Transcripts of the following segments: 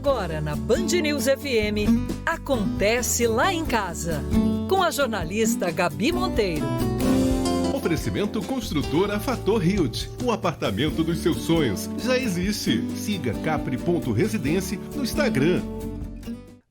Agora na Band News FM, Acontece Lá em Casa, com a jornalista Gabi Monteiro. Oferecimento Construtora Fator Hilt, um apartamento dos seus sonhos. Já existe. Siga capri.residência no Instagram.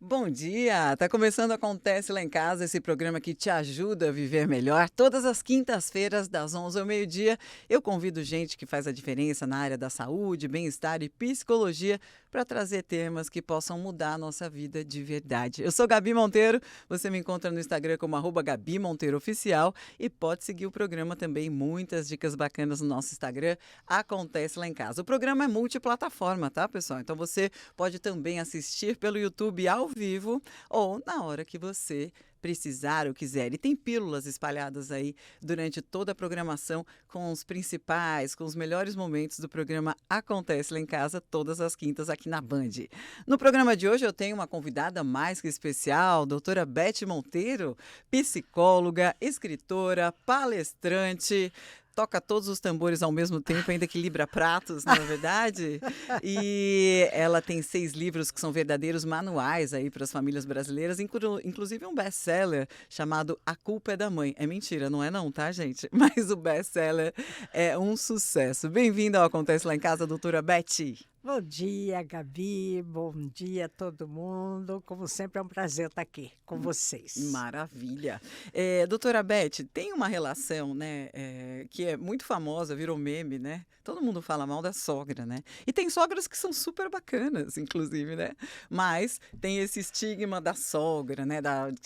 Bom dia! Tá começando Acontece Lá em Casa, esse programa que te ajuda a viver melhor. Todas as quintas-feiras, das 11 ao meio-dia, eu convido gente que faz a diferença na área da saúde, bem-estar e psicologia para trazer temas que possam mudar a nossa vida de verdade. Eu sou Gabi Monteiro, você me encontra no Instagram como @GabiMonteiroOficial e pode seguir o programa também, muitas dicas bacanas no nosso Instagram, Acontece Lá em Casa. O programa é multiplataforma, tá, pessoal? Então você pode também assistir pelo YouTube ao vivo ou na hora que você precisar ou quiser. E tem pílulas espalhadas aí durante toda a programação com os principais, com os melhores momentos do programa Acontece Lá em Casa, todas as quintas aqui na Band. No programa de hoje eu tenho uma convidada mais que especial, doutora Beth Monteiro, psicóloga, escritora, palestrante, toca todos os tambores ao mesmo tempo, ainda equilibra pratos, não é verdade? E ela tem 6 livros que são verdadeiros manuais aí para as famílias brasileiras, inclusive um best-seller chamado A Culpa é da Mãe. É mentira, não é não, tá, gente? Mas o best-seller é um sucesso. Bem-vinda ao Acontece Lá em Casa, doutora Beth. Bom dia, Gabi. Bom dia a todo mundo. Como sempre, é um prazer estar aqui com vocês. Maravilha. Doutora Beth, tem uma relação, né, que é muito famosa, virou meme, né? Todo mundo fala mal da sogra, né? E tem sogras que são super bacanas, inclusive, né? Mas tem esse estigma da sogra, né?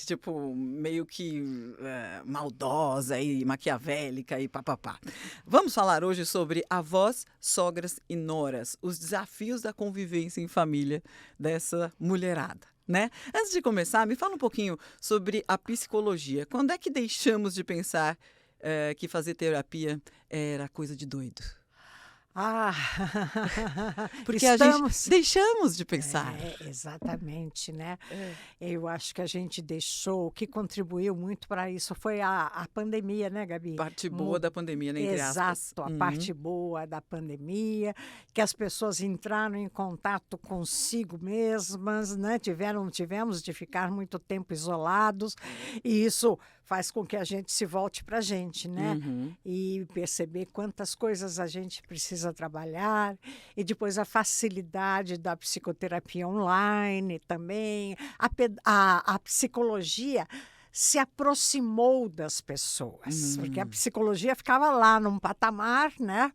Tipo, meio que maldosa e maquiavélica e papapá. Vamos falar hoje sobre avós, sogras e noras, os desafios da convivência em família dessa mulherada, né? Antes de começar, me fala um pouquinho sobre a psicologia. Quando é que deixamos de pensar que fazer terapia era coisa de doido? Porque a gente deixamos de pensar. Exatamente, né? Eu acho que a gente deixou, o que contribuiu muito para isso foi a pandemia, né, Gabi? Parte boa da pandemia, né, entre aspas. Exato, a parte boa da pandemia, que as pessoas entraram em contato consigo mesmas, né? Tivemos de ficar muito tempo isolados, e isso faz com que a gente se volte para a gente, né? E perceber quantas coisas a gente precisa trabalhar, e depois a facilidade da psicoterapia online também. A psicologia se aproximou das pessoas, porque a psicologia ficava lá num patamar, né?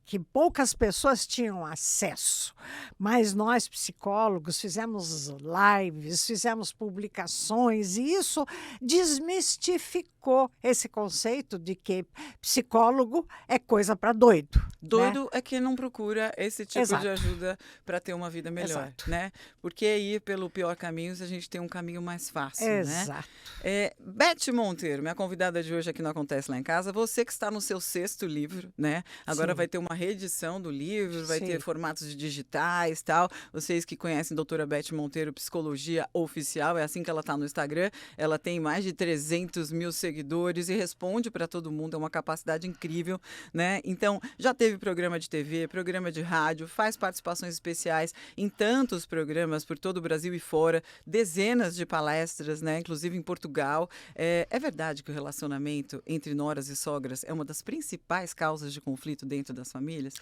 Que poucas pessoas tinham acesso, mas nós psicólogos fizemos lives, fizemos publicações, e isso desmistificou esse conceito de que psicólogo é coisa para doido. Doido, né? É quem não procura esse tipo Exato. de ajuda para ter uma vida melhor, Exato. né? Porque ir pelo pior caminho, a gente tem um caminho mais fácil, Exato. né? Beth Monteiro, minha convidada de hoje aqui no Acontece Lá em Casa, você que está no seu 6º livro, né? Agora Sim. vai ter uma reedição do livro, vai Sim. ter formatos digitais, tal. Vocês que conhecem a doutora Beth Monteiro, Psicologia Oficial, é assim que ela está no Instagram. Ela tem mais de 300 mil seguidores e responde para todo mundo, é uma capacidade incrível, né? Então, já teve programa de TV, programa de rádio, faz participações especiais em tantos programas por todo o Brasil e fora, dezenas de palestras, né? Inclusive em Portugal. É verdade que o relacionamento entre noras e sogras é uma das principais causas de conflito dentro das famílias?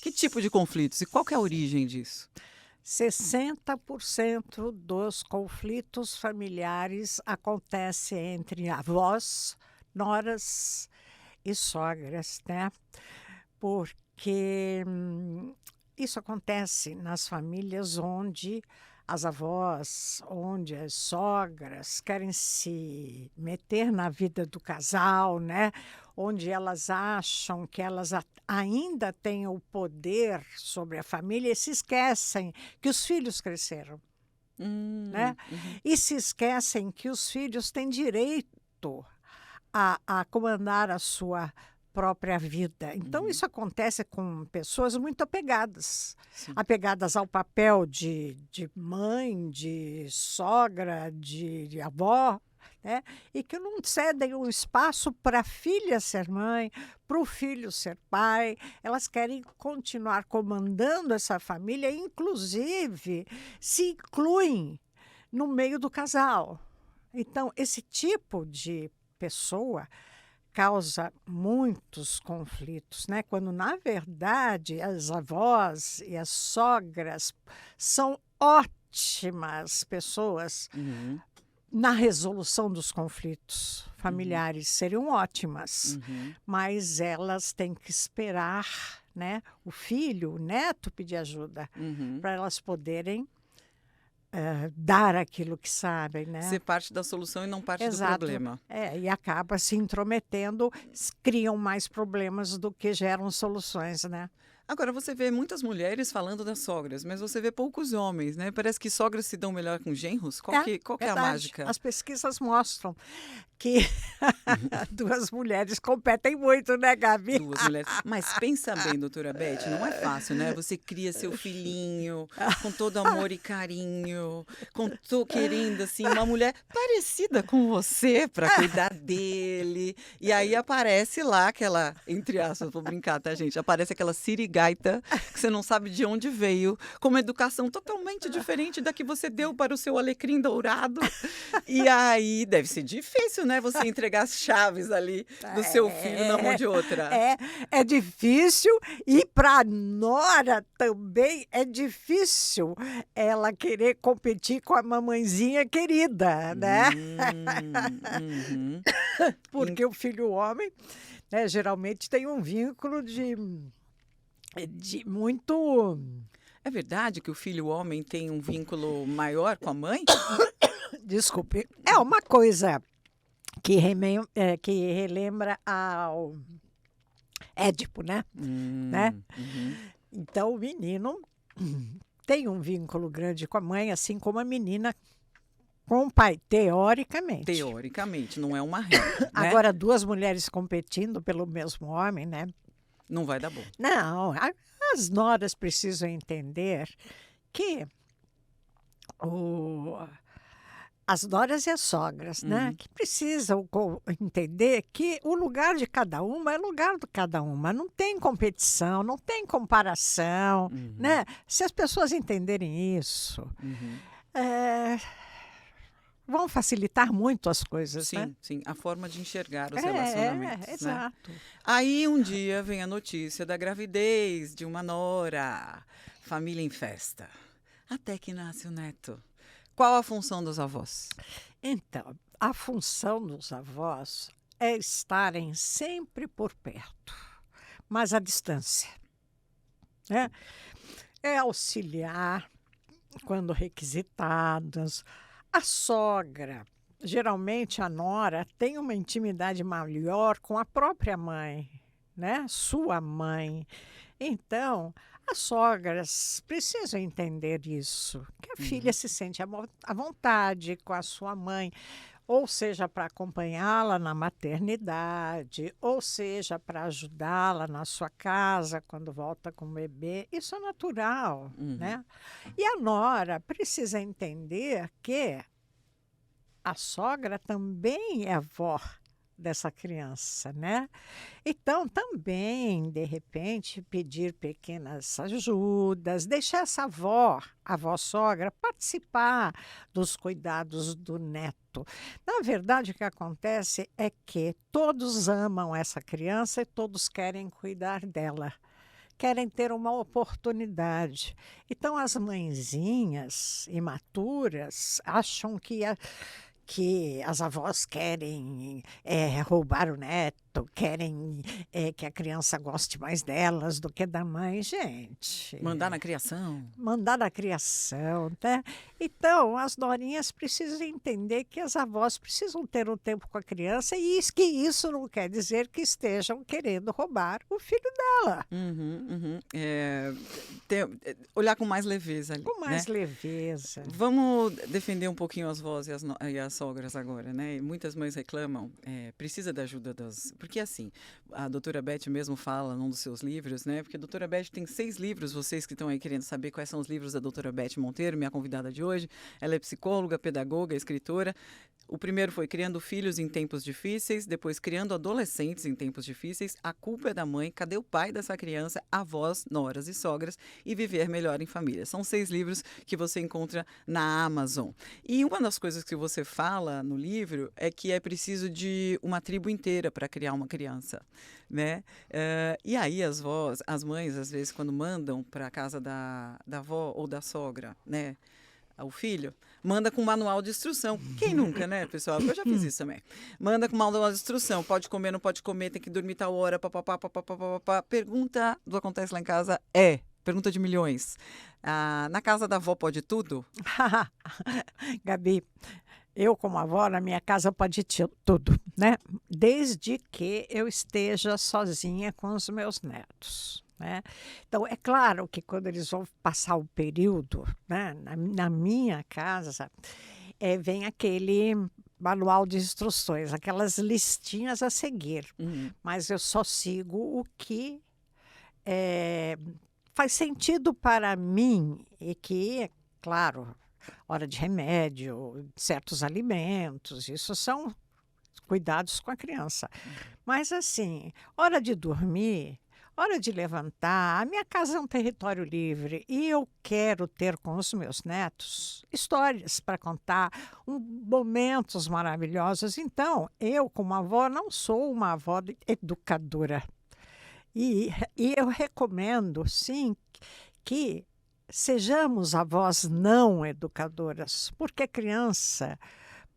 Que tipo de conflitos e qual que é a origem disso? 60% dos conflitos familiares acontecem entre avós, noras e sogras, né? Porque isso acontece nas famílias onde as avós, onde as sogras querem se meter na vida do casal, né? Onde elas acham que elas ainda têm o poder sobre a família e se esquecem que os filhos cresceram, né? E se esquecem que os filhos têm direito a comandar a sua própria vida. Então, isso acontece com pessoas muito apegadas. Sim. Apegadas ao papel de mãe, de sogra, de avó, né? E que não cedem um espaço para a filha ser mãe, para o filho ser pai. Elas querem continuar comandando essa família, inclusive se incluem no meio do casal. Então, esse tipo de pessoa causa muitos conflitos, né? Quando, na verdade, as avós e as sogras são ótimas pessoas na resolução dos conflitos familiares, seriam ótimas, mas elas têm que esperar, né, o filho, o neto pedir ajuda para elas poderem dar aquilo que sabem, né? Ser parte da solução e não parte Exato. do problema. E acaba se intrometendo, criam mais problemas do que geram soluções, né? Agora, você vê muitas mulheres falando das sogras, mas você vê poucos homens, né? Parece que sogras se dão melhor com genros. Qual que é a verdade. mágica? As pesquisas mostram que duas mulheres competem muito, né, Gabi? Duas mulheres. Mas pensa bem, doutora Beth, não é fácil, né? Você cria seu filhinho com todo amor e carinho, querendo, assim, uma mulher parecida com você para cuidar dele. E aí aparece lá aquela, entre aspas, vou brincar, tá, gente? Aparece aquela sirigaita que você não sabe de onde veio, com uma educação totalmente diferente da que você deu para o seu alecrim dourado. E aí deve ser difícil, né? Você entregar as chaves ali do seu filho na mão de outra. É difícil, e para a nora também é difícil ela querer competir com a mamãezinha querida, né? Porque o filho homem, né, geralmente tem um vínculo de muito... É verdade que o filho homem tem um vínculo maior com a mãe? Desculpe. É uma coisa que relembra ao Édipo, né? Então, o menino tem um vínculo grande com a mãe, assim como a menina com o pai, teoricamente. Teoricamente, não é uma regra, né? Agora, duas mulheres competindo pelo mesmo homem, né? Não vai dar bom. Não, as noras precisam entender que as noras e as sogras, né? Que precisam entender que o lugar de cada uma é lugar de cada uma. Não tem competição, não tem comparação, né? Se as pessoas entenderem isso, vão facilitar muito as coisas, sim, né? Sim, a forma de enxergar os relacionamentos. Exato. Né? Aí um dia vem a notícia da gravidez de uma nora, família em festa, até que nasce o neto. Qual a função dos avós? Então, a função dos avós é estarem sempre por perto, mas à distância, né? É auxiliar quando requisitadas. A sogra, geralmente a nora, tem uma intimidade maior com a própria mãe, né? Sua mãe. Então, as sogras precisam entender isso, que a filha se sente à vontade com a sua mãe, ou seja, para acompanhá-la na maternidade, ou seja, para ajudá-la na sua casa quando volta com o bebê. Isso é natural, né? E a nora precisa entender que a sogra também é avó dessa criança, né? Então, também, de repente, pedir pequenas ajudas, deixar essa avó, a avó-sogra, participar dos cuidados do neto. Na verdade, o que acontece é que todos amam essa criança e todos querem cuidar dela. Querem ter uma oportunidade. Então, as mãezinhas imaturas acham que as avós querem roubar o neto, querem que a criança goste mais delas do que da mãe. Gente... Mandar na criação. Mandar na criação, né? Então, as norinhas precisam entender que as avós precisam ter um tempo com a criança e que isso não quer dizer que estejam querendo roubar o filho dela. Olhar com mais leveza ali. Com mais né? leveza. Vamos defender um pouquinho as vós e as sogras agora, né? Muitas mães reclamam, precisa da ajuda Porque assim, a doutora Beth mesmo fala num dos seus livros, né? Porque a doutora Beth tem 6 livros, vocês que estão aí querendo saber quais são os livros da doutora Beth Monteiro, minha convidada de hoje. Ela é psicóloga, pedagoga, escritora. O primeiro foi Criando Filhos em Tempos Difíceis, depois Criando Adolescentes em Tempos Difíceis, A Culpa é da Mãe, Cadê o Pai dessa Criança, Avós, Noras e Sogras e Viver Melhor em Família. São 6 livros que você encontra na Amazon. E uma das coisas que você fala no livro é que é preciso de uma tribo inteira para criar uma criança, né? E aí as mães, às vezes, quando mandam para a casa da avó ou da sogra, né? O filho, manda com manual de instrução. Quem nunca, né, pessoal? Eu já fiz isso também. Manda com manual de instrução. Pode comer, não pode comer, tem que dormir tal hora, papapá, papapá. Pergunta do Acontece Lá em Casa pergunta de milhões. Na casa da avó pode tudo? Gabi, eu como avó, na minha casa pode tudo, né? Desde que eu esteja sozinha com os meus netos. Né? Então, é claro que quando eles vão passar o período, né, na minha casa, vem aquele manual de instruções, aquelas listinhas a seguir. Mas eu só sigo o que faz sentido para mim e que, é claro, hora de remédio, certos alimentos, isso são cuidados com a criança. Mas, assim, hora de dormir, hora de levantar, a minha casa é um território livre e eu quero ter com os meus netos histórias para contar, momentos maravilhosos. Então, eu, como avó, não sou uma avó educadora. E eu recomendo, sim, que sejamos avós não educadoras, porque a criança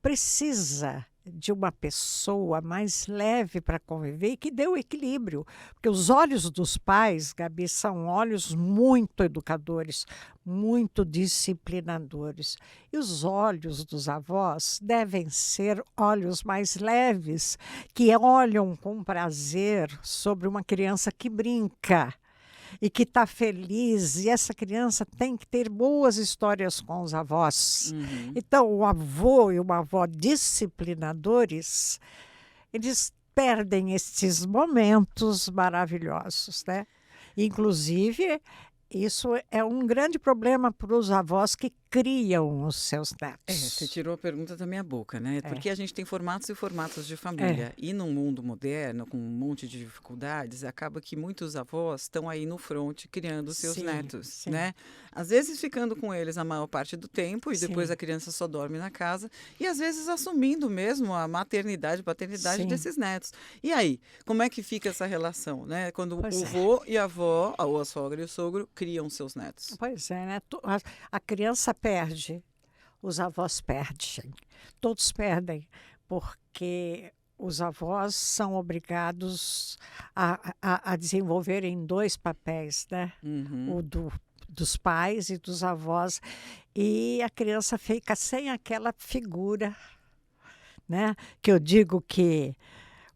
precisa de uma pessoa mais leve para conviver e que dê o equilíbrio. Porque os olhos dos pais, Gabi, são olhos muito educadores, muito disciplinadores. E os olhos dos avós devem ser olhos mais leves, que olham com prazer sobre uma criança que brinca e que está feliz, e essa criança tem que ter boas histórias com os avós. Então, o avô e uma avó disciplinadores, eles perdem estes momentos maravilhosos, né? Inclusive, isso é um grande problema para os avós que criam os seus netos. Você tirou a pergunta da minha boca, né? Porque a gente tem formatos e formatos de família. E num mundo moderno, com um monte de dificuldades, acaba que muitos avós estão aí no fronte criando seus netos, né? Às vezes ficando com eles a maior parte do tempo e depois a criança só dorme na casa. E às vezes assumindo mesmo a maternidade, paternidade desses netos. E aí, como é que fica essa relação, né? Quando o vô e a avó, ou a sogra e o sogro, criam seus netos. Pois é, né? A criança perde, os avós perdem. Todos perdem, porque os avós são obrigados a desenvolverem 2 papéis, né? O dos pais e dos avós. E a criança fica sem aquela figura, né? Que eu digo que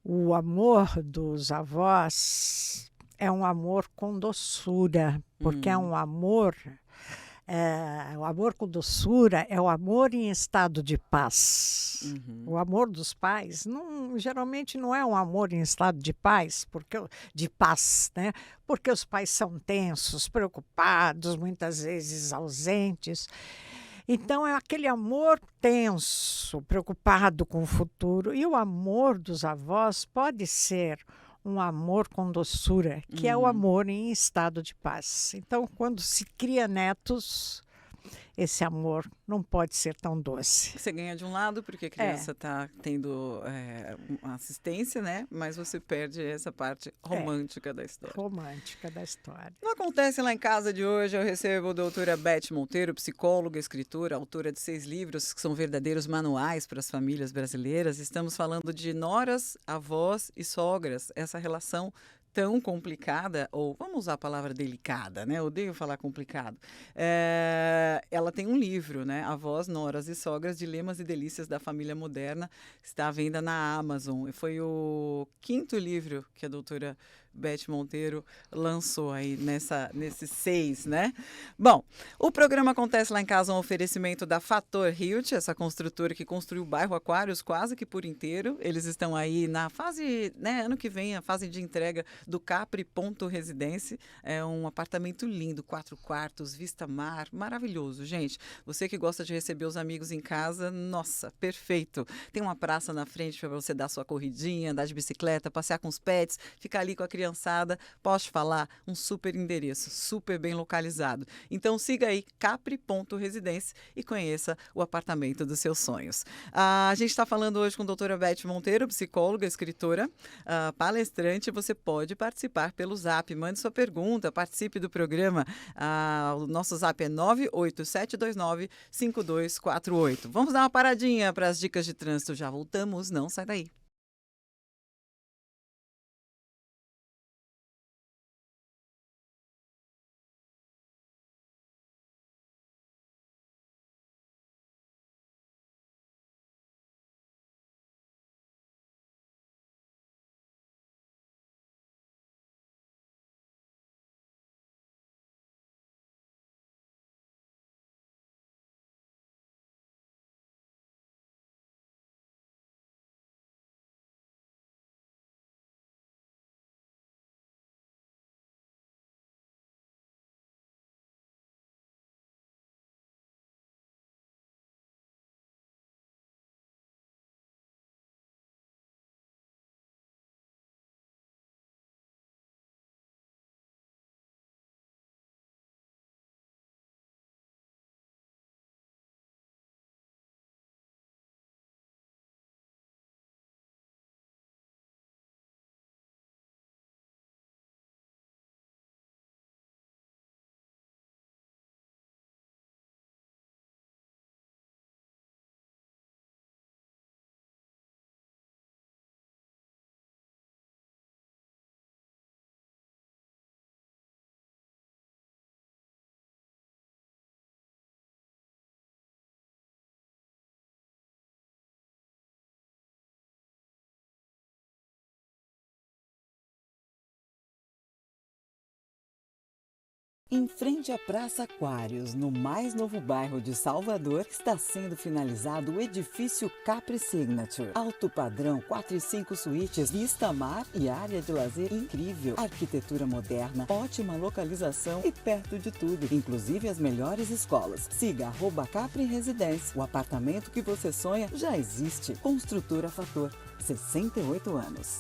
o amor dos avós é um amor com doçura, porque é um amor... o amor com doçura é o amor em estado de paz. O amor dos pais geralmente não é um amor em estado de paz, né? Porque os pais são tensos, preocupados, muitas vezes ausentes. Então, é aquele amor tenso, preocupado com o futuro. E o amor dos avós pode ser um amor com doçura, que é o amor em estado de paz. Então, quando se cria netos, esse amor não pode ser tão doce. Você ganha de um lado, porque a criança está tendo uma assistência, né? Mas você perde essa parte romântica da história. Romântica da história. No Acontece Lá em Casa de hoje, eu recebo a doutora Beth Monteiro, psicóloga, escritora, autora de 6 livros que são verdadeiros manuais para as famílias brasileiras. Estamos falando de noras, avós e sogras, essa relação tão complicada, ou vamos usar a palavra delicada, né? Eu odeio falar complicado. Ela tem um livro, né? Avós, Noras e Sogras, Dilemas e Delícias da Família Moderna, está à venda na Amazon. Foi o 5º livro que a doutora Beth Monteiro lançou aí nesses 6, né? Bom, o programa Acontece Lá em Casa, um oferecimento da Fator Realty, essa construtora que construiu o bairro Aquários quase que por inteiro. Eles estão aí na fase, né, ano que vem, a fase de entrega do Capri Ponto Residência. É um apartamento lindo, 4 quartos, vista mar, maravilhoso, gente. Você que gosta de receber os amigos em casa, nossa, perfeito. Tem uma praça na frente para você dar sua corridinha, andar de bicicleta, passear com os pets, ficar ali com a criançada. Posso te falar? Um super endereço, super bem localizado. Então siga aí Capri Ponto Residência e conheça o apartamento dos seus sonhos. A gente está falando hoje com a doutora Beth Monteiro, psicóloga, escritora, palestrante. Você pode participar pelo Zap. Mande sua pergunta, participe do programa. O nosso Zap é 987295248. Vamos dar uma paradinha para as dicas de trânsito. Já voltamos, não sai daí. Em frente à Praça Aquários, no mais novo bairro de Salvador, está sendo finalizado o edifício Capri Signature. Alto padrão, 4 e 5 suítes, vista mar e área de lazer incrível. Arquitetura moderna, ótima localização e perto de tudo, inclusive as melhores escolas. Siga @Capri Residência. O apartamento que você sonha já existe. Construtora Fator, 68 anos.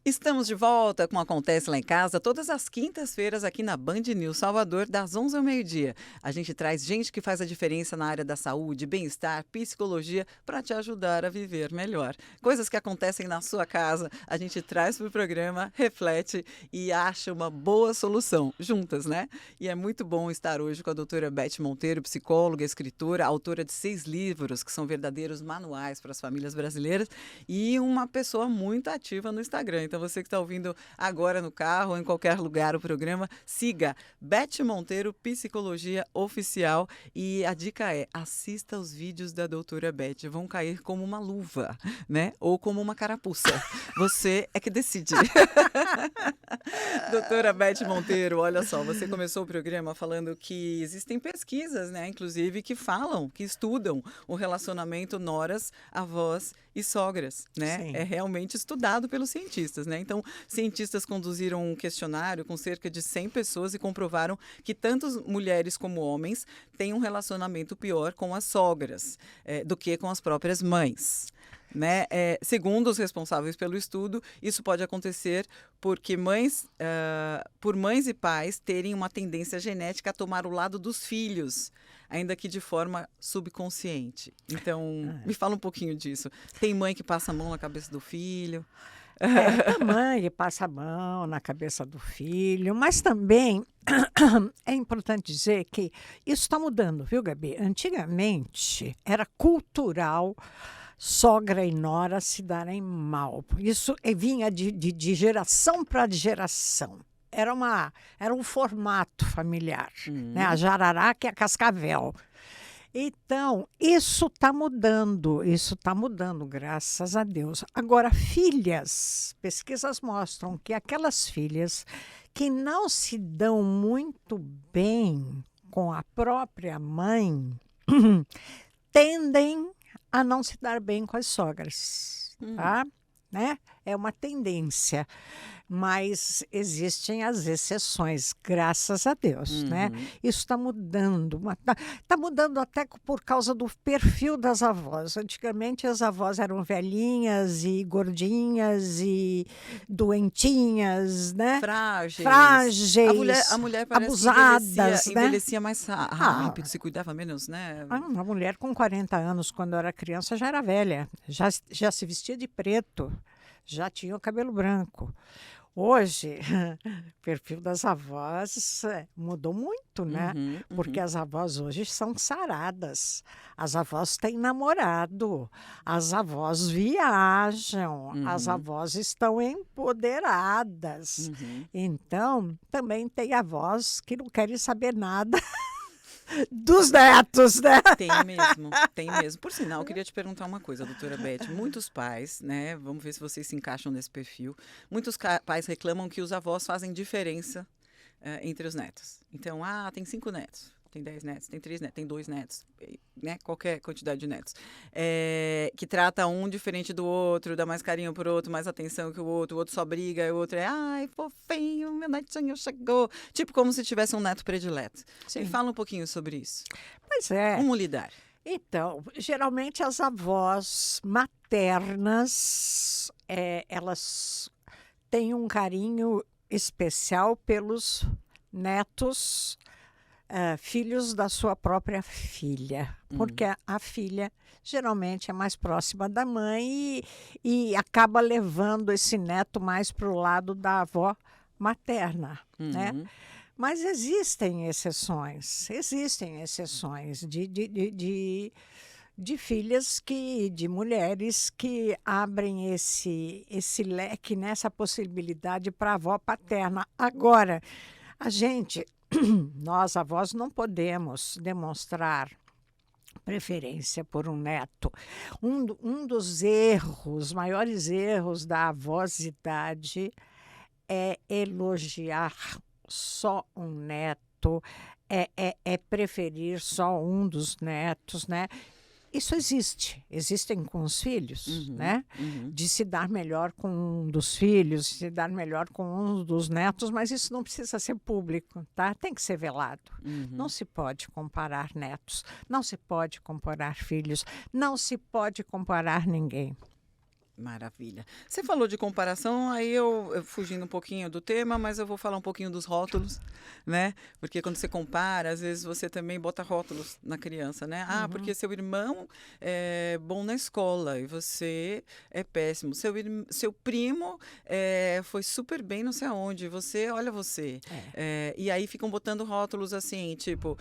Estamos de volta com Acontece Lá em Casa, todas as quintas-feiras aqui na Band News Salvador, das 11 ao meio-dia. A gente traz gente que faz a diferença na área da saúde, bem-estar, psicologia, para te ajudar a viver melhor. Coisas que acontecem na sua casa, a gente traz para o programa, reflete e acha uma boa solução, juntas, né? E é muito bom estar hoje com a doutora Beth Monteiro, psicóloga, escritora, autora de 6 livros, que são verdadeiros manuais para as famílias brasileiras, e uma pessoa muito ativa no Instagram. Então, você que está ouvindo agora no carro ou em qualquer lugar o programa, siga Beth Monteiro, Psicologia Oficial. E a dica é, assista os vídeos da doutora Beth. Vão cair como uma luva, né? Ou como uma carapuça. Você é que decide. Doutora Beth Monteiro, olha só, você começou o programa falando que existem pesquisas, né? Inclusive, que falam, que estudam o relacionamento noras, avós e sogras, né? Sim. É realmente estudado pelos cientistas, né? Então, cientistas conduziram um questionário com cerca de 100 pessoas e comprovaram que tanto mulheres como homens têm um relacionamento pior com as sogras do que com as próprias mães. Né? Segundo os responsáveis pelo estudo, isso pode acontecer porque por mães e pais terem uma tendência genética a tomar o lado dos filhos, ainda que de forma subconsciente. Então, me fala um pouquinho disso. Tem mãe que passa a mão na cabeça do filho? A mãe que passa a mão na cabeça do filho, mas também é importante dizer que isso está mudando, viu, Gabi? Antigamente era cultural sogra e nora se darem mal. Isso vinha de geração para geração. Era um formato familiar, né? A jararaca e a cascavel. Então, isso está mudando, graças a Deus. Agora, pesquisas mostram que aquelas filhas que não se dão muito bem com a própria mãe tendem a não se dar bem com as sogras, tá? Né? É uma tendência, mas existem as exceções, graças a Deus, né? Isso está mudando, está mudando até por causa do perfil das avós. Antigamente as avós eram velhinhas e gordinhas e doentinhas, né? Frágeis. A mulher parece abusadas, que né? envelhecia mais rápido, se cuidava menos, né? Uma mulher com 40 anos, quando eu era criança, já era velha, já se vestia de preto, já tinha o cabelo branco. Hoje, o perfil das avós mudou muito, né? Porque as avós hoje são saradas. As avós têm namorado, as avós viajam, as avós estão empoderadas. Então, também tem avós que não querem saber nada dos netos, né? Tem mesmo. Por sinal, eu queria te perguntar uma coisa, doutora Beth. Muitos pais, né? Vamos ver se vocês se encaixam nesse perfil. Muitos pais reclamam que os avós fazem diferença entre os netos. Então, tem 5 netos. Tem 10 netos, tem 3 netos, tem 2 netos, né? Qualquer quantidade de netos. Que trata um diferente do outro, dá mais carinho pro outro, mais atenção que o outro só briga, o outro ai, fofinho, meu netinho chegou. Tipo como se tivesse um neto predileto. Sim. Me fala um pouquinho sobre isso. Pois é. Como lidar? Então, geralmente as avós maternas, elas têm um carinho especial pelos netos, filhos da sua própria filha, porque a filha geralmente é mais próxima da mãe e acaba levando esse neto mais para o lado da avó materna, né? Mas existem exceções de filhas de mulheres que abrem esse leque, nessa possibilidade para a avó paterna. Agora, nós avós não podemos demonstrar preferência por um neto. Um dos maiores erros da avosidade é elogiar só um neto, é preferir só um dos netos, né? Isso existem com os filhos, né? De se dar melhor com um dos filhos, de se dar melhor com um dos netos, mas isso não precisa ser público, tá? Tem que ser velado. Não se pode comparar netos, não se pode comparar filhos, não se pode comparar ninguém. Maravilha. Você falou de comparação, aí eu fugindo um pouquinho do tema, mas eu vou falar um pouquinho dos rótulos, né? Porque quando você compara, às vezes você também bota rótulos na criança, né? Ah, porque seu irmão é bom na escola e você é péssimo. Seu primo foi super bem não sei aonde, você, olha você. E aí ficam botando rótulos assim, tipo,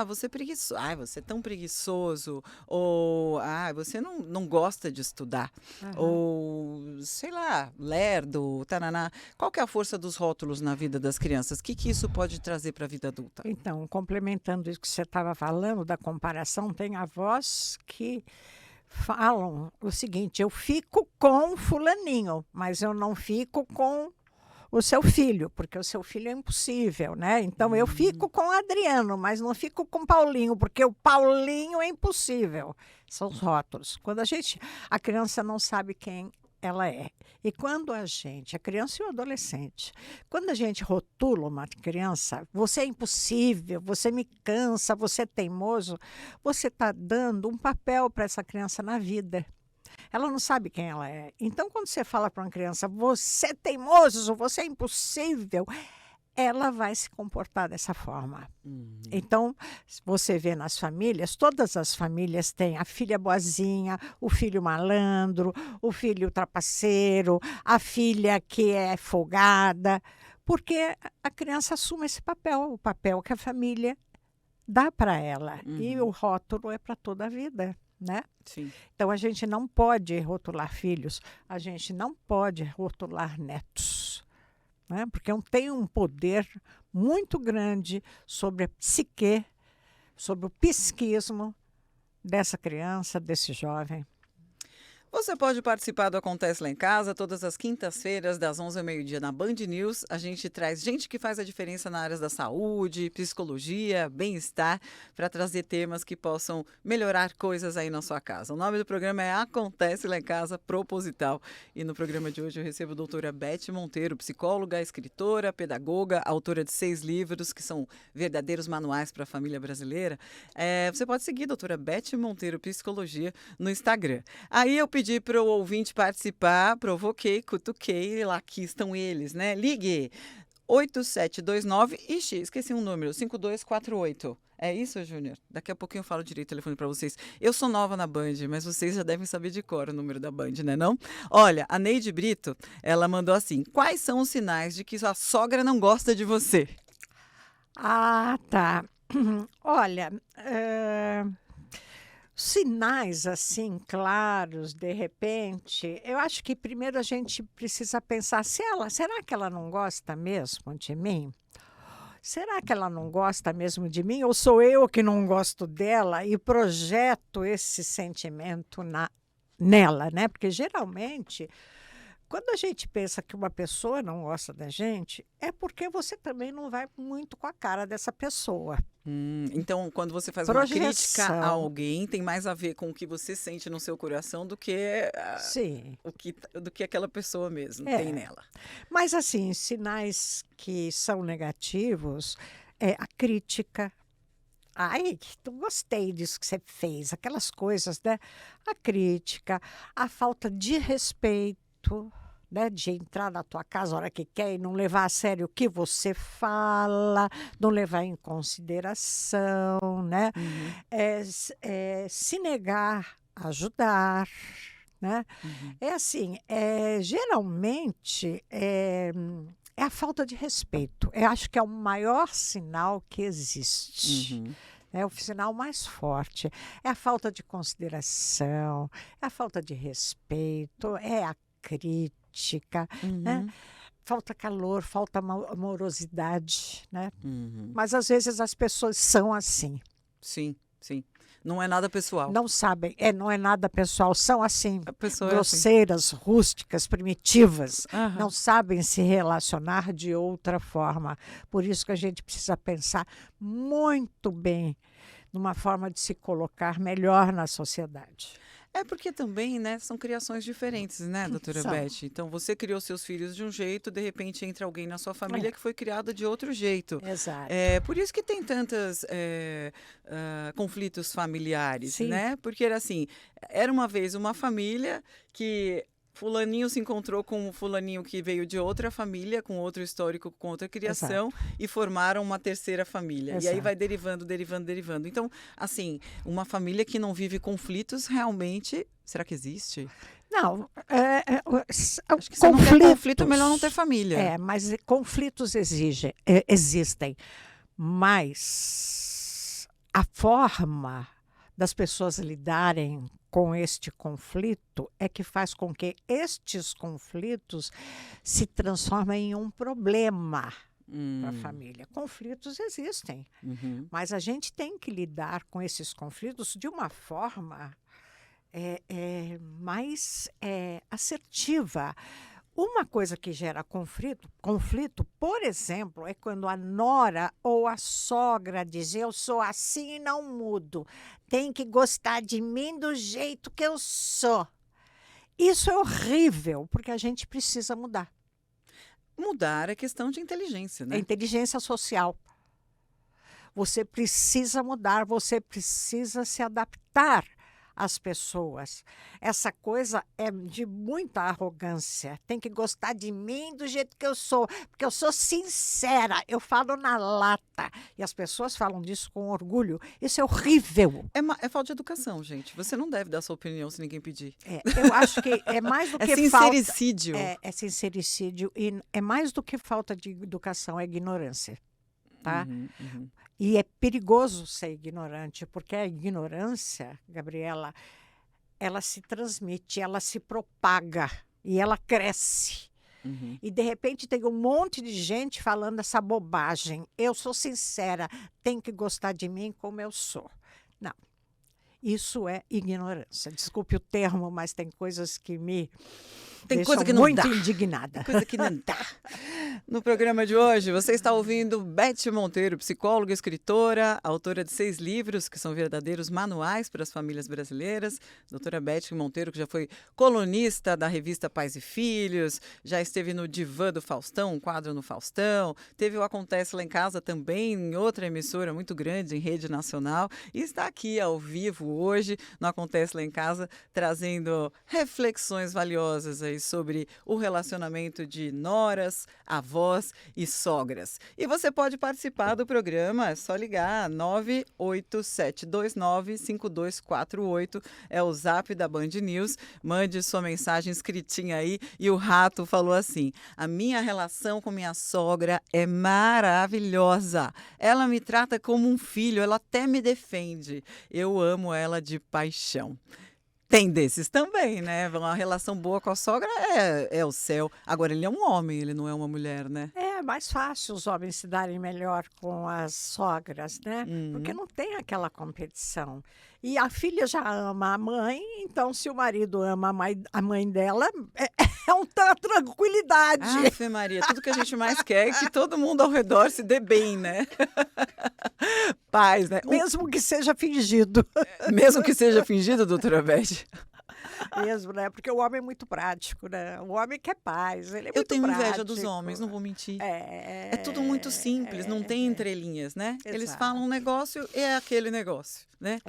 você é preguiçoso, você é tão preguiçoso, ou você não gosta de estudar, ou sei lá, lerdo, taraná. Qual que é a força dos rótulos na vida das crianças? O que isso pode trazer para a vida adulta? Então, complementando isso que você estava falando, da comparação, tem avós que falam o seguinte: eu fico com fulaninho, mas eu não fico com o seu filho, porque o seu filho é impossível, né? Então, eu fico com o Adriano, mas não fico com o Paulinho, porque o Paulinho é impossível. São os rótulos. Quando a criança não sabe quem ela é. E quando a criança e o adolescente, quando a gente rotula uma criança, você é impossível, você me cansa, você é teimoso, você está dando um papel para essa criança na vida. Ela não sabe quem ela é. Então, quando você fala para uma criança, você é teimoso, você é impossível, ela vai se comportar dessa forma. Então, você vê nas famílias, todas as famílias têm a filha boazinha, o filho malandro, o filho trapaceiro, a filha que é folgada, porque a criança assume esse papel, o papel que a família dá para ela. E o rótulo é para toda a vida, né? Sim. Então, a gente não pode rotular filhos, a gente não pode rotular netos, né? Porque tem um poder muito grande sobre a psique, sobre o psiquismo dessa criança, desse jovem. Você pode participar do Acontece Lá em Casa todas as quintas-feiras, das 11 ao meio-dia, na Band News. A gente traz gente que faz a diferença na área da saúde, psicologia, bem-estar, para trazer temas que possam melhorar coisas aí na sua casa. O nome do programa é Acontece Lá em Casa, proposital. E no programa de hoje eu recebo a doutora Beth Monteiro, psicóloga, escritora, pedagoga, autora de 6 livros, que são verdadeiros manuais para a família brasileira. Você pode seguir a doutora Beth Monteiro, Psicologia, no Instagram. Aí eu pedi para o ouvinte participar, provoquei, cutuquei, lá aqui estão eles, né? Ligue 8729, esqueci um número, 5248. É isso, Júnior? Daqui a pouquinho eu falo direito o telefone para vocês. Eu sou nova na Band, mas vocês já devem saber de cor o número da Band, né não? Olha, a Neide Brito, ela mandou assim: quais são os sinais de que sua sogra não gosta de você? Tá. Olha, sinais assim claros, de repente, eu acho que primeiro a gente precisa pensar, será que ela não gosta mesmo de mim? Será que ela não gosta mesmo de mim? Ou sou eu que não gosto dela e projeto esse sentimento nela, né? Porque geralmente, quando a gente pensa que uma pessoa não gosta da gente, é porque você também não vai muito com a cara dessa pessoa. Então, quando você faz uma crítica a alguém, tem mais a ver com o que você sente no seu coração do que, do que aquela pessoa mesmo tem nela. Mas, assim, sinais que são negativos é a crítica. Ai, gostei disso que você fez, aquelas coisas, né? A crítica, a falta de respeito, né, de entrar na tua casa a hora que quer e não levar a sério o que você fala, não levar em consideração, né? Se negar a ajudar, né? É assim, geralmente é a falta de respeito. Eu acho que é o maior sinal que existe. É o sinal mais forte. É a falta de consideração, é a falta de respeito, é a crítica, né? Falta calor, falta amorosidade, né? Mas às vezes as pessoas são assim. Sim. Não é nada pessoal. Não sabem, não é nada pessoal, são assim, grosseiras, assim, rústicas, primitivas, não sabem se relacionar de outra forma. Por isso que a gente precisa pensar muito bem numa forma de se colocar melhor na sociedade. É porque também, né, são criações diferentes, né, doutora Beth? Então, você criou seus filhos de um jeito, de repente entra alguém na sua família que foi criada de outro jeito. Exato. Por isso que tem tantos conflitos familiares, Sim. né? Porque era assim, era uma vez uma família que Fulaninho se encontrou com o fulaninho que veio de outra família, com outro histórico, com outra criação, e formaram uma terceira família. Exato. E aí vai derivando. Então, assim, uma família que não vive conflitos, realmente, será que existe? Não, Acho que se não tem conflito, é melhor não ter família. Mas conflitos existem. Mas a forma das pessoas lidarem com este conflito é que faz com que estes conflitos se transformem em um problema para a família. Conflitos existem, mas a gente tem que lidar com esses conflitos de uma forma mais assertiva. Uma coisa que gera conflito, por exemplo, é quando a nora ou a sogra diz: eu sou assim e não mudo, tem que gostar de mim do jeito que eu sou. Isso é horrível, porque a gente precisa mudar. Mudar é questão de inteligência, né? É inteligência social. Você precisa mudar, você precisa se adaptar às pessoas. Essa coisa é de muita arrogância. Tem que gostar de mim do jeito que eu sou, porque eu sou sincera, eu falo na lata. E as pessoas falam disso com orgulho. Isso é horrível. É falta de educação, gente. Você não deve dar sua opinião se ninguém pedir. Eu acho que é mais do que sincericídio. É sincericídio. E é mais do que falta de educação, é ignorância. Tá? E é perigoso ser ignorante, porque a ignorância, Gabriela, ela se transmite, ela se propaga e ela cresce. E, de repente, tem um monte de gente falando essa bobagem. Eu sou sincera, tem que gostar de mim como eu sou. Não, isso é ignorância. Desculpe o termo, mas tem coisas que me deixam muito indignada. Tem coisa que não dá. No programa de hoje, você está ouvindo Beth Monteiro, psicóloga, escritora, autora de 6 livros, que são verdadeiros manuais para as famílias brasileiras. Doutora Beth Monteiro, que já foi colunista da revista Pais e Filhos, já esteve no Divã do Faustão, um quadro no Faustão, teve o Acontece Lá em Casa também, em outra emissora muito grande, em rede nacional, e está aqui ao vivo hoje, no Acontece Lá em Casa, trazendo reflexões valiosas aí sobre o relacionamento de noras, avós e sogras. E você pode participar do programa, é só ligar, 987295248, é o zap da Band News, mande sua mensagem escritinha aí. E o Rato falou assim: a minha relação com minha sogra é maravilhosa, ela me trata como um filho, ela até me defende, eu amo ela de paixão. Tem desses também, né? Uma relação boa com a sogra é o céu. Agora, ele é um homem, ele não é uma mulher, né? É mais fácil os homens se darem melhor com as sogras, né? Porque não tem aquela competição. E a filha já ama a mãe, então se o marido ama a mãe dela, é uma tranquilidade. Ave Maria, tudo que a gente mais quer é que todo mundo ao redor se dê bem, né? Paz, né? Mesmo que seja fingido. Mesmo que seja fingido, doutora Beth? Mesmo, né? Porque o homem é muito prático, né? O homem quer paz, ele é muito prático. Eu tenho inveja dos homens, não vou mentir. É tudo muito simples, não tem entrelinhas, né? Exato. Eles falam um negócio e é aquele negócio, né?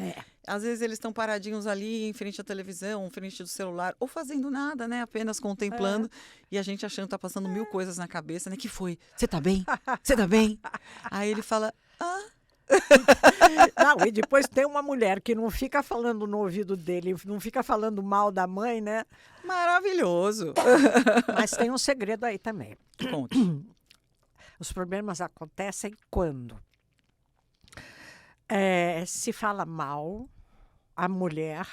Às vezes eles estão paradinhos ali em frente à televisão, em frente do celular, ou fazendo nada, né? Apenas contemplando. E a gente achando que tá passando 1000 coisas na cabeça, né? Que foi? Você tá bem? Você tá bem? Aí ele fala, Não, e depois tem uma mulher que não fica falando no ouvido dele, não fica falando mal da mãe, né? Maravilhoso. Mas tem um segredo aí também. Conte. Os problemas acontecem quando se fala mal, a mulher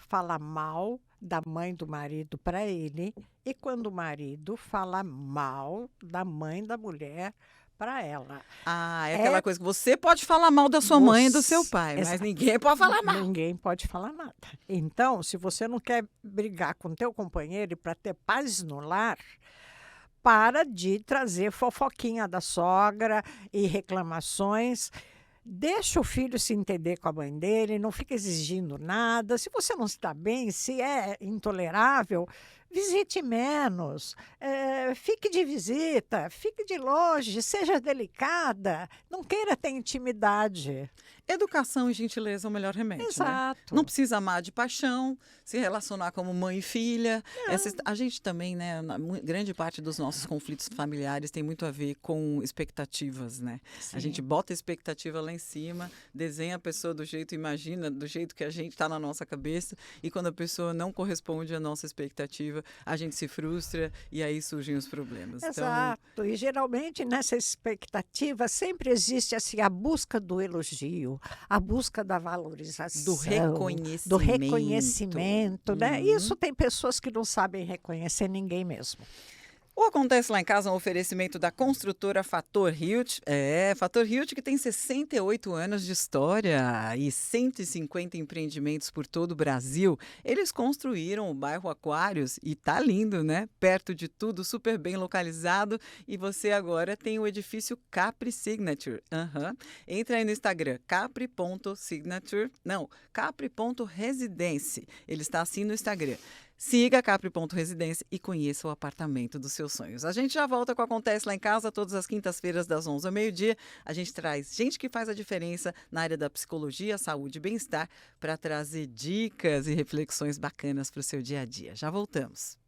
fala mal da mãe do marido para ele, e quando o marido fala mal da mãe da mulher para ela. É aquela coisa que você pode falar mal da sua mãe e do seu pai, mas ninguém pode falar mal. Ninguém pode falar nada. Então, se você não quer brigar com teu companheiro para ter paz no lar, para de trazer fofoquinha da sogra e reclamações. Deixa o filho se entender com a mãe dele, não fica exigindo nada. Se você não está bem, se é intolerável, visite menos, fique de visita, fique de longe, seja delicada, não queira ter intimidade. Educação e gentileza é o melhor remédio, né? Exato. Não precisa amar de paixão, se relacionar como mãe e filha. A gente também, né? Grande parte dos nossos conflitos familiares tem muito a ver com expectativas, né? A gente bota a expectativa lá em cima, desenha a pessoa do jeito, imagina do jeito que a gente está na nossa cabeça, e quando a pessoa não corresponde à nossa expectativa, a gente se frustra e aí surgem os problemas. Exato, e geralmente nessa expectativa sempre existe assim, a busca do elogio, a busca da valorização, do do reconhecimento, né? Uhum. Isso tem pessoas que não sabem reconhecer ninguém mesmo. O Acontece Lá em Casa é um oferecimento da construtora Fator Hilt. Fator Hilt que tem 68 anos de história e 150 empreendimentos por todo o Brasil. Eles construíram o bairro Aquários e tá lindo, né? Perto de tudo, super bem localizado. E você agora tem o edifício Capri Signature. Entra aí no Instagram, capri.residence. Ele está assim no Instagram. Siga Capri.residência e conheça o apartamento dos seus sonhos. A gente já volta com Acontece Lá em Casa, todas as quintas-feiras, das 11 ao meio-dia. A gente traz gente que faz a diferença na área da psicologia, saúde e bem-estar para trazer dicas e reflexões bacanas para o seu dia a dia. Já voltamos.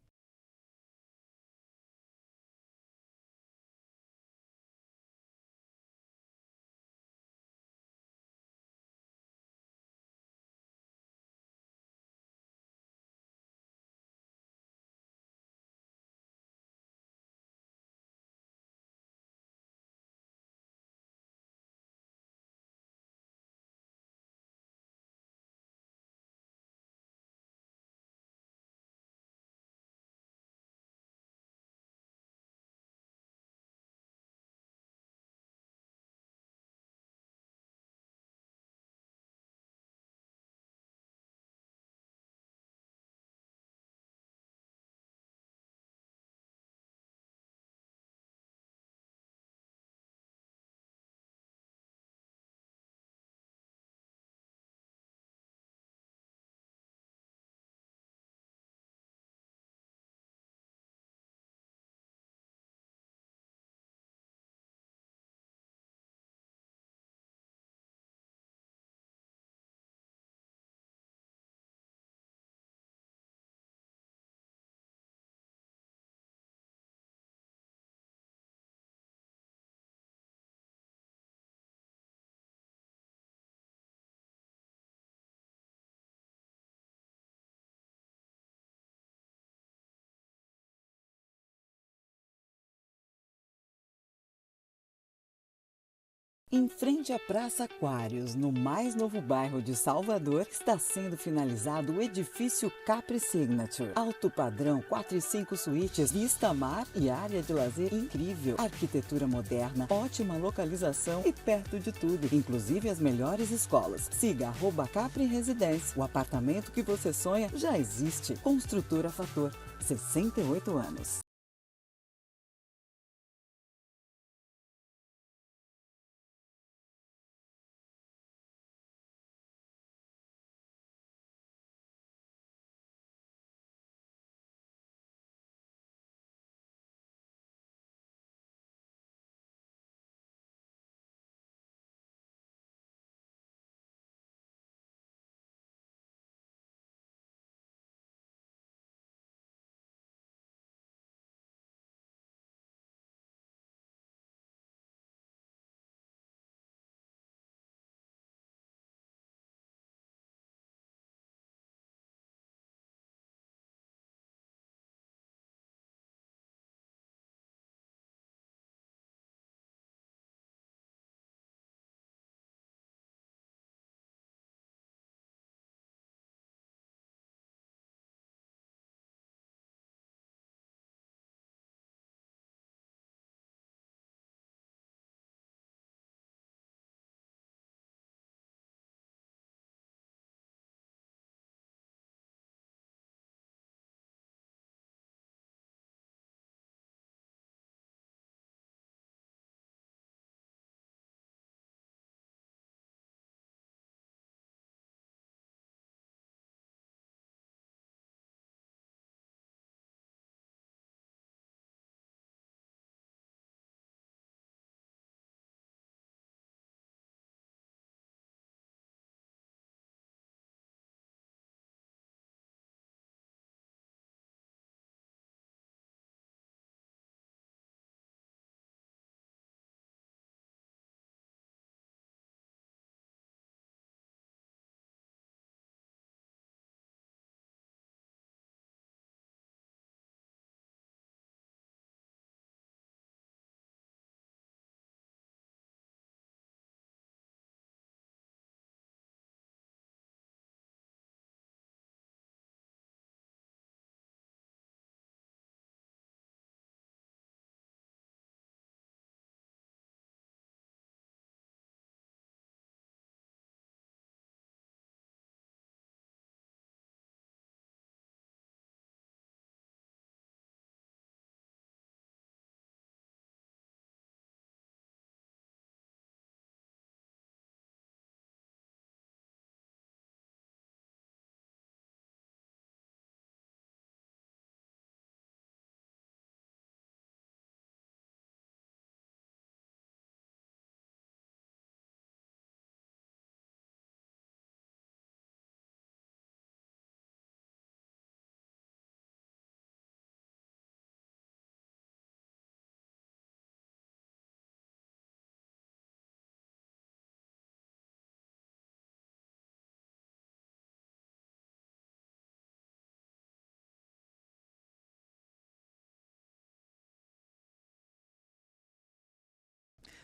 Em frente à Praça Aquários, no mais novo bairro de Salvador, está sendo finalizado o edifício Capri Signature. Alto padrão, 4 e 5 suítes, vista mar e área de lazer incrível. Arquitetura moderna, ótima localização e perto de tudo, inclusive as melhores escolas. Siga @Capri Residence. O apartamento que você sonha já existe. Construtora Fator, 68 anos.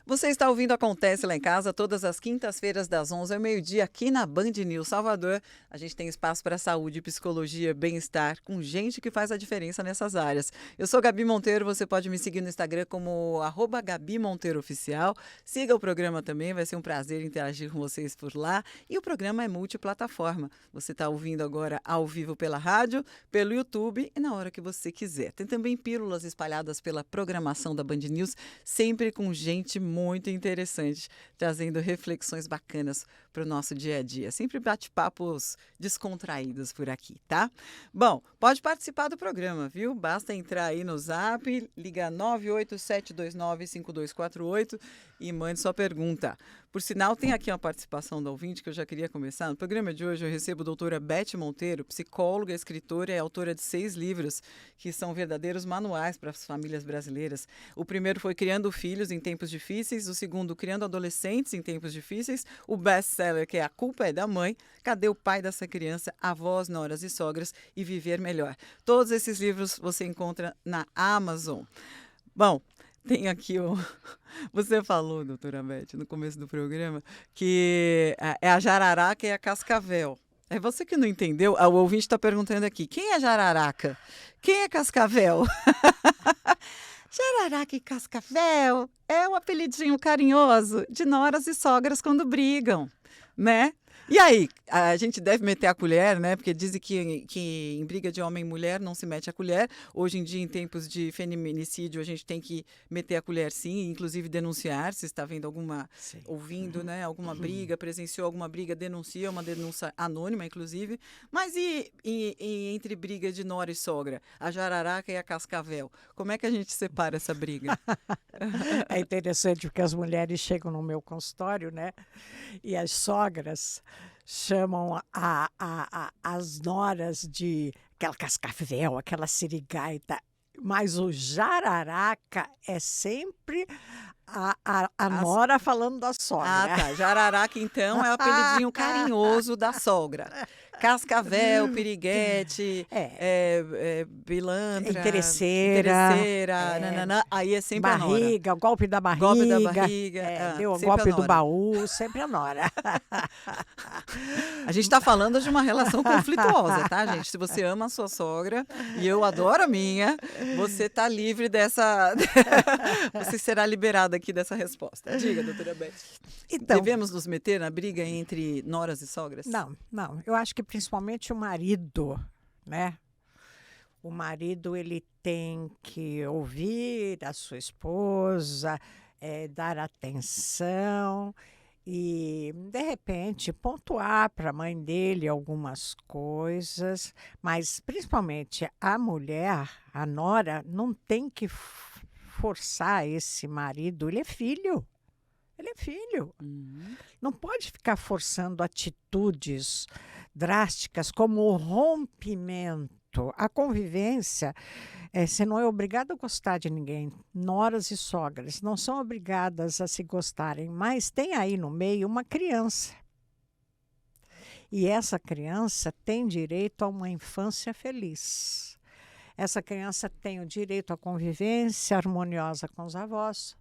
Você está ouvindo Acontece Lá em Casa todas as quintas-feiras das 11 ao meio-dia aqui na Band News Salvador. A gente tem espaço para saúde, psicologia, bem-estar, com gente que faz a diferença nessas áreas. Eu sou Gabi Monteiro, você pode me seguir no Instagram como @GabiMonteiroOficial. Siga o programa também, vai ser um prazer interagir com vocês por lá. E o programa é multiplataforma. Você está ouvindo agora ao vivo pela rádio, pelo YouTube e na hora que você quiser. Tem também pílulas espalhadas pela programação da Band News, sempre com gente muito interessante, trazendo reflexões bacanas para o nosso dia a dia. Sempre bate-papos descontraídos por aqui, tá? Bom, pode participar do programa, viu? Basta entrar aí no Zap, liga 987295248 e mande sua pergunta. Por sinal, tem aqui uma participação da ouvinte que eu já queria começar. No programa de hoje eu recebo a doutora Beth Monteiro, psicóloga, escritora e autora de 6 livros que são verdadeiros manuais para as famílias brasileiras. O primeiro foi Criando Filhos em Tempos Difíceis, o segundo Criando Adolescentes em Tempos Difíceis, o best-seller que é A Culpa é da Mãe, Cadê o Pai dessa Criança, Avós, Noras e Sogras e Viver Melhor. Todos esses livros você encontra na Amazon. Bom, tem aqui o... Você falou, doutora Beth, no começo do programa, que é a jararaca e a cascavel. É você que não entendeu? O ouvinte está perguntando aqui, quem é jararaca? Quem é cascavel? Jararaca e cascavel é o apelidinho carinhoso de noras e sogras quando brigam, né? E aí, a gente deve meter a colher, né? Porque dizem que em briga de homem e mulher não se mete a colher. Hoje em dia, em tempos de feminicídio, a gente tem que meter a colher sim, inclusive denunciar. Se está vendo ouvindo, né? Alguma briga, presenciou alguma briga, denuncia, uma denúncia anônima, inclusive. Mas e entre briga de nora e sogra? A jararaca e a cascavel? Como é que a gente separa essa briga? É interessante porque as mulheres chegam no meu consultório, né? E as sogras chamam as noras de aquela cascavel, aquela sirigaita. Mas o jararaca é sempre a nora falando da sogra. Ah, tá. Jararaca, então, é o apelidinho carinhoso da sogra. Cascavel, piriguete, pilantra, interesseira, nananã. Aí é sempre a nora. Barriga, o golpe da barriga. Golpe da barriga. Deu o golpe do baú, sempre a nora. A gente está falando de uma relação conflituosa, tá, gente? Se você ama a sua sogra, e eu adoro a minha, você está livre dessa... Você será liberada aqui dessa resposta. Diga, doutora Beth. Então, devemos nos meter na briga entre noras e sogras? Não. Eu acho que principalmente o marido, né? O marido, ele tem que ouvir a sua esposa, dar atenção e, de repente, pontuar para a mãe dele algumas coisas, mas, principalmente, a mulher, a nora, não tem que forçar esse marido, ele é filho. Ele é filho. Não pode ficar forçando atitudes drásticas como o rompimento. A convivência, você não é obrigado a gostar de ninguém. Noras e sogras não são obrigadas a se gostarem, mas tem aí no meio uma criança. E essa criança tem direito a uma infância feliz. Essa criança tem o direito à convivência harmoniosa com os avós.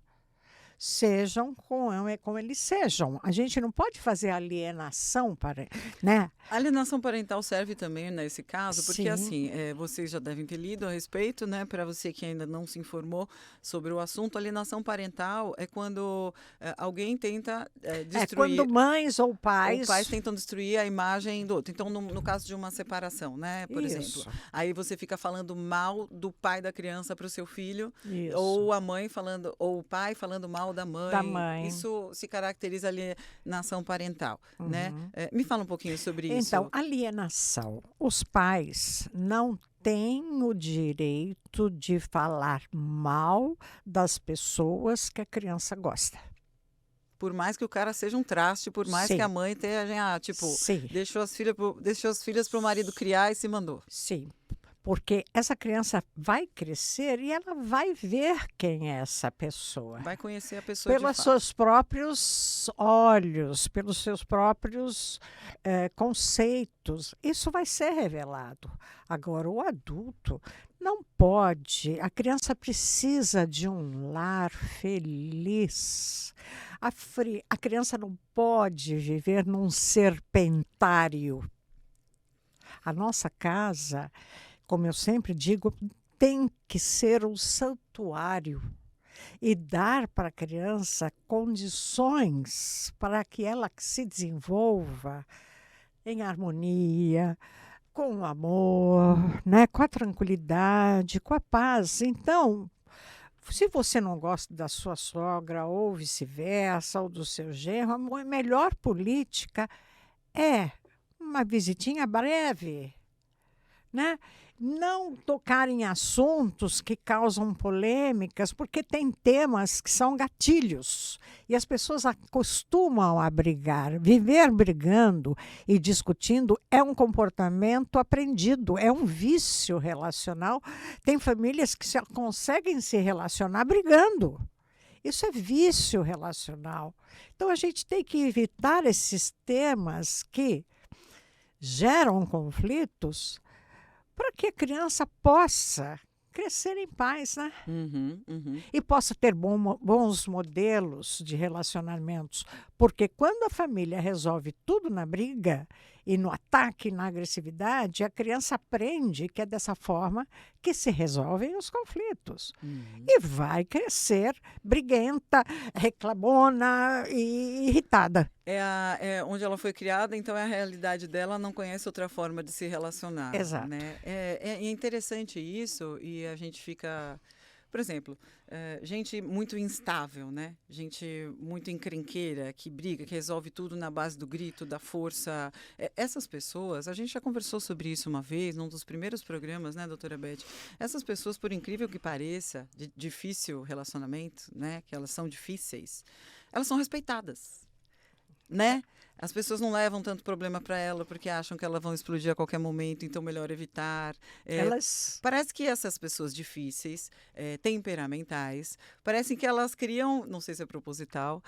Sejam como eles sejam. A gente não pode fazer alienação para, né? A alienação parental serve também nesse caso, porque Sim. assim, vocês já devem ter lido a respeito, né? Para você que ainda não se informou sobre o assunto, alienação parental é quando alguém tenta destruir... quando mães ou pais tentam destruir a imagem do outro. Então, no caso de uma separação, né? Por exemplo. Aí você fica falando mal do pai da criança para o seu filho, Isso. ou a mãe falando, ou o pai falando mal da mãe. Isso se caracteriza alienação parental, né? Me fala um pouquinho sobre isso. Então, alienação. Os pais não têm o direito de falar mal das pessoas que a criança gosta. Por mais que o cara seja um traste, por mais Sim. que a mãe tenha, Sim. deixou as filhas para o marido criar e se mandou. Sim. Porque essa criança vai crescer e ela vai ver quem é essa pessoa. Vai conhecer a pessoa de Pelos fato. seus próprios olhos, pelos seus próprios conceitos. Isso vai ser revelado. Agora, o adulto não pode, a criança precisa de um lar feliz. A criança não pode viver num serpentário. A nossa casa, como eu sempre digo, tem que ser um santuário e dar para a criança condições para que ela se desenvolva em harmonia, com o amor, né? Com a tranquilidade, com a paz. Então, se você não gosta da sua sogra ou vice-versa, ou do seu genro, a melhor política é uma visitinha breve, né? Não tocar em assuntos que causam polêmicas, porque tem temas que são gatilhos e as pessoas acostumam a brigar. Viver brigando e discutindo é um comportamento aprendido, é um vício relacional. Tem famílias que conseguem se relacionar brigando. Isso é vício relacional. Então, a gente tem que evitar esses temas que geram conflitos para que a criança possa crescer em paz, né? E possa ter bons modelos de relacionamentos. Porque quando a família resolve tudo na briga e no ataque e na agressividade, a criança aprende que é dessa forma que se resolvem os conflitos. E vai crescer briguenta, reclamona e irritada. É onde ela foi criada, então é a realidade dela, não conhece outra forma de se relacionar. Exato. Né? É interessante isso e a gente fica... Por exemplo, gente muito instável, né? Gente muito encrenqueira, que briga, que resolve tudo na base do grito, da força. Essas pessoas, a gente já conversou sobre isso uma vez, num dos primeiros programas, né, doutora Beth? Essas pessoas, por incrível que pareça, de difícil relacionamento, né? Que elas são difíceis, elas são respeitadas, né? As pessoas não levam tanto problema para ela porque acham que elas vão explodir a qualquer momento, então melhor evitar. Parece que essas pessoas difíceis, temperamentais, parecem que elas criam, não sei se é proposital,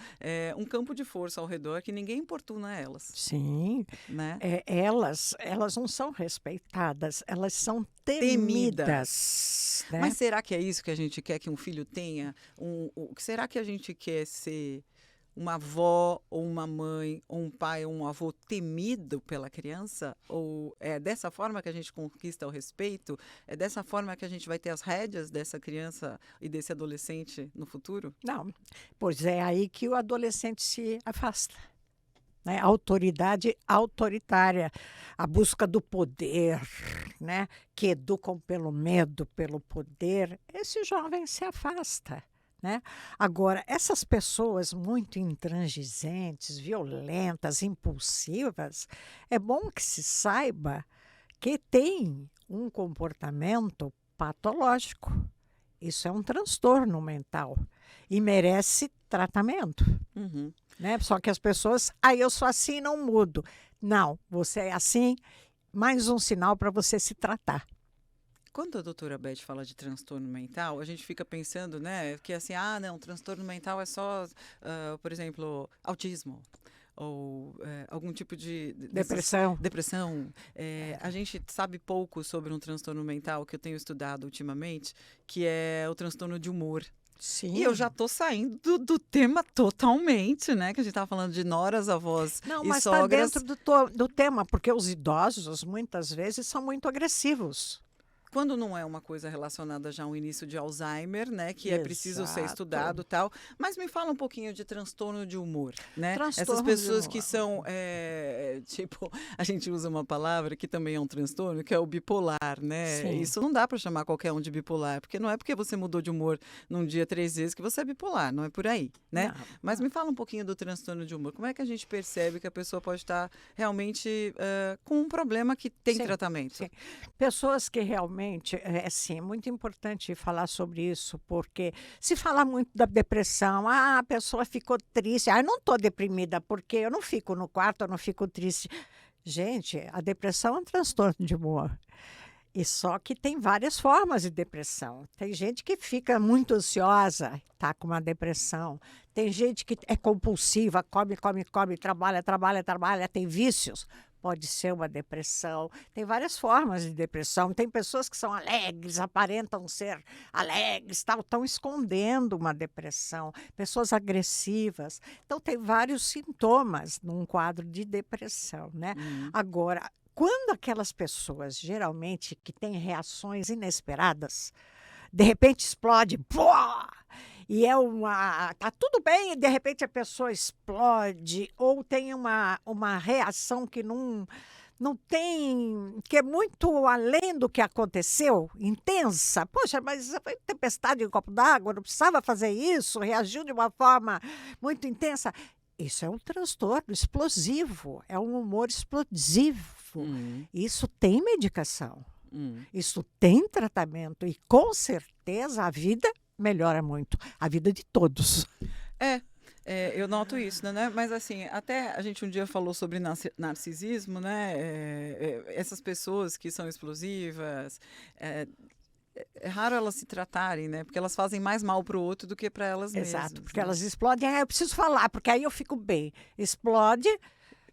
um campo de força ao redor que ninguém importuna elas. Sim, Né? Elas não são respeitadas, elas são temidas. Né? Mas será que é isso que a gente quer que um filho tenha? Será que a gente quer ser uma avó ou uma mãe ou um pai ou um avô temido pela criança? Ou é dessa forma que a gente conquista o respeito? É dessa forma que a gente vai ter as rédeas dessa criança e desse adolescente no futuro? Não, pois é aí que o adolescente se afasta. Né? A autoridade autoritária, a busca do poder, né? Que educam pelo medo, pelo poder, esse jovem se afasta. Né? Agora, essas pessoas muito intransigentes, violentas, impulsivas, é bom que se saiba que tem um comportamento patológico. Isso é um transtorno mental e merece tratamento. Né? Só que as pessoas, eu sou assim e não mudo. Não, você é assim, mais um sinal para você se tratar. Quando a doutora Beth fala de transtorno mental, a gente fica pensando, né, que assim, não, transtorno mental é só, por exemplo, autismo ou algum tipo de depressão. A gente sabe pouco sobre um transtorno mental que eu tenho estudado ultimamente, que é o transtorno de humor. Sim. E eu já estou saindo do tema totalmente, né? Que a gente estava falando de noras, avós Não, e mas sogras. está dentro do tema, porque os idosos, muitas vezes, são muito agressivos. Quando não é uma coisa relacionada já ao início de Alzheimer, né? Que é preciso ser estudado e tal. Mas me fala um pouquinho de transtorno de humor, né? Essas pessoas que são, tipo, a gente usa uma palavra que também é um transtorno, que é o bipolar, né? Sim. Isso não dá para chamar qualquer um de bipolar, porque não é porque você mudou de humor num dia 3 vezes que você é bipolar, não é por aí, né? Não. Mas me fala um pouquinho do transtorno de humor. Como é que a gente percebe que a pessoa pode estar realmente com um problema que tem tratamento? Sim. Pessoas que realmente, é muito importante falar sobre isso, porque se fala muito da depressão, a pessoa ficou triste, eu não estou deprimida porque eu não fico no quarto, eu não fico triste. Gente, a depressão é um transtorno de humor. E só que tem várias formas de depressão. Tem gente que fica muito ansiosa, está com uma depressão. Tem gente que é compulsiva, come, trabalha, tem vícios. Pode ser uma depressão. Tem várias formas de depressão. Tem pessoas que são alegres, aparentam ser alegres, estão escondendo uma depressão. Pessoas agressivas. Então, tem vários sintomas num quadro de depressão, né? Agora, quando aquelas pessoas, geralmente, que têm reações inesperadas, de repente explode, pô! E tá tudo bem, e de repente a pessoa explode, ou tem uma reação que não tem, que é muito além do que aconteceu, intensa. Poxa, mas foi tempestade em um copo d'água, não precisava fazer isso, reagiu de uma forma muito intensa. Isso é um transtorno explosivo, é um humor explosivo. Isso tem medicação, isso tem tratamento e com certeza a vida melhora muito, a vida de todos. Eu noto isso, né? Mas assim, até a gente um dia falou sobre narcisismo, né? Essas pessoas que são explosivas, é raro elas se tratarem, né? Porque elas fazem mais mal para o outro do que para elas mesmas. Exato, porque elas explodem. Eu preciso falar, porque aí eu fico bem. Explode,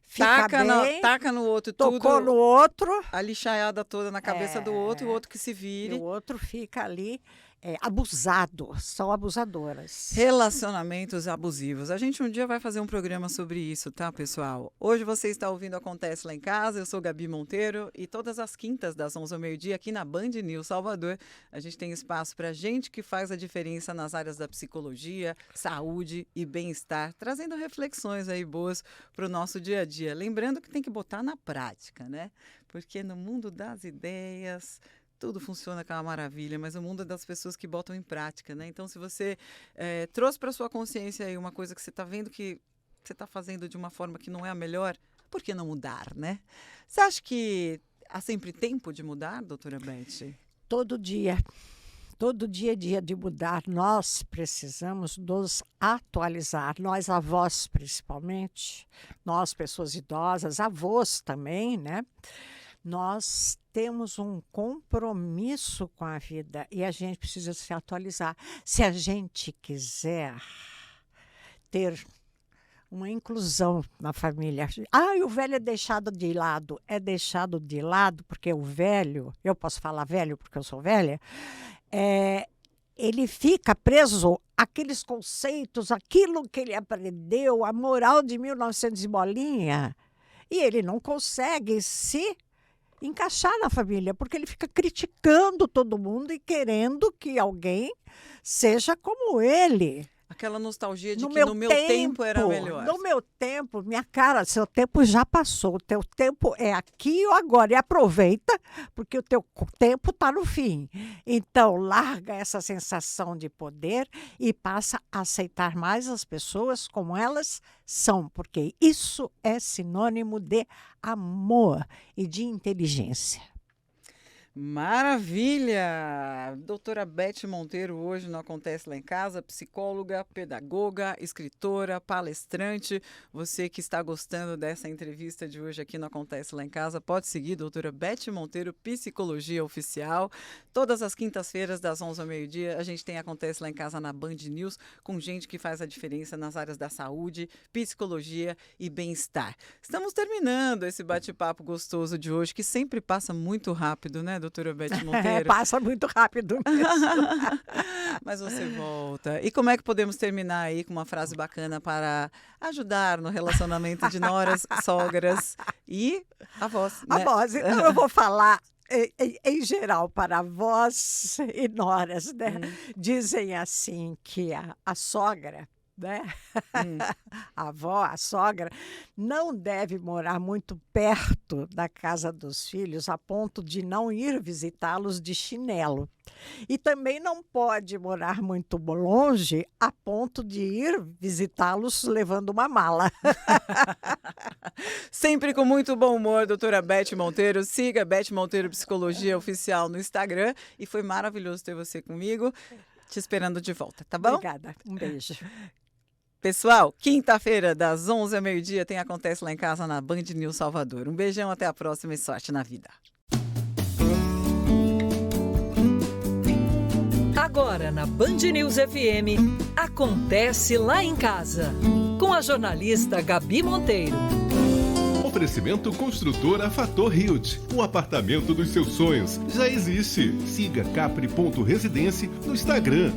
fica bem. Taca no outro tocou tudo. No outro. A lixaiada toda na cabeça do outro, e o outro que se vire. E o outro fica ali abusado, são abusadoras. Relacionamentos abusivos. A gente um dia vai fazer um programa sobre isso, tá, pessoal? Hoje você está ouvindo Acontece Lá em Casa, eu sou Gabi Monteiro e todas as quintas das 11 ao meio-dia aqui na Band News Salvador, a gente tem espaço para gente que faz a diferença nas áreas da psicologia, saúde e bem-estar, trazendo reflexões aí boas para o nosso dia a dia. Lembrando que tem que botar na prática, né? Porque no mundo das ideias tudo funciona com uma maravilha, mas o mundo é das pessoas que botam em prática, né? Então, se você trouxe para sua consciência aí uma coisa que você está vendo que você está fazendo de uma forma que não é a melhor, por que não mudar, né? Você acha que há sempre tempo de mudar, doutora Beth? Todo dia é dia de mudar. Nós precisamos nos atualizar, nós avós principalmente, nós pessoas idosas, avós também, né? Nós temos um compromisso com a vida e a gente precisa se atualizar. Se a gente quiser ter uma inclusão na família. O velho é deixado de lado. É deixado de lado porque o velho, eu posso falar velho porque eu sou velha, ele fica preso àqueles conceitos, aquilo que ele aprendeu, a moral de 1900 e bolinha, e ele não consegue se encaixar na família, porque ele fica criticando todo mundo e querendo que alguém seja como ele. Aquela nostalgia de que no meu tempo era melhor. No meu tempo, minha cara, seu tempo já passou. O teu tempo é aqui ou agora. E aproveita, porque o teu tempo está no fim. Então, larga essa sensação de poder e passa a aceitar mais as pessoas como elas são, porque isso é sinônimo de amor e de inteligência. Maravilha! Doutora Beth Monteiro, hoje no Acontece Lá em Casa, psicóloga, pedagoga, escritora, palestrante. Você que está gostando dessa entrevista de hoje aqui no Acontece Lá em Casa, pode seguir doutora Beth Monteiro, Psicologia Oficial. Todas as quintas-feiras, das 11 ao meio-dia, a gente tem Acontece Lá em Casa na Band News, com gente que faz a diferença nas áreas da saúde, psicologia e bem-estar. Estamos terminando esse bate-papo gostoso de hoje, que sempre passa muito rápido, né, doutora Beth Monteiro? Passa muito rápido mesmo. Mas você volta. E como é que podemos terminar aí com uma frase bacana para ajudar no relacionamento de noras, sogras e avós, né? Avós. Então eu vou falar em geral para avós e noras, né? Dizem assim que a sogra, né? A avó, a sogra, não deve morar muito perto da casa dos filhos a ponto de não ir visitá-los de chinelo. E também não pode morar muito longe a ponto de ir visitá-los levando uma mala. Sempre com muito bom humor, doutora Beth Monteiro. Siga Beth Monteiro Psicologia Oficial no Instagram. E foi maravilhoso ter você comigo, te esperando de volta, tá bom? Obrigada, um beijo. Pessoal, quinta-feira, das 11 ao meio-dia, tem Acontece Lá em Casa na Band News Salvador. Um beijão, até a próxima e sorte na vida. Agora na Band News FM, Acontece Lá em Casa, com a jornalista Gabi Monteiro. Oferecimento Construtora Fator Hilt. O apartamento dos seus sonhos já existe. Siga capri.residência no Instagram.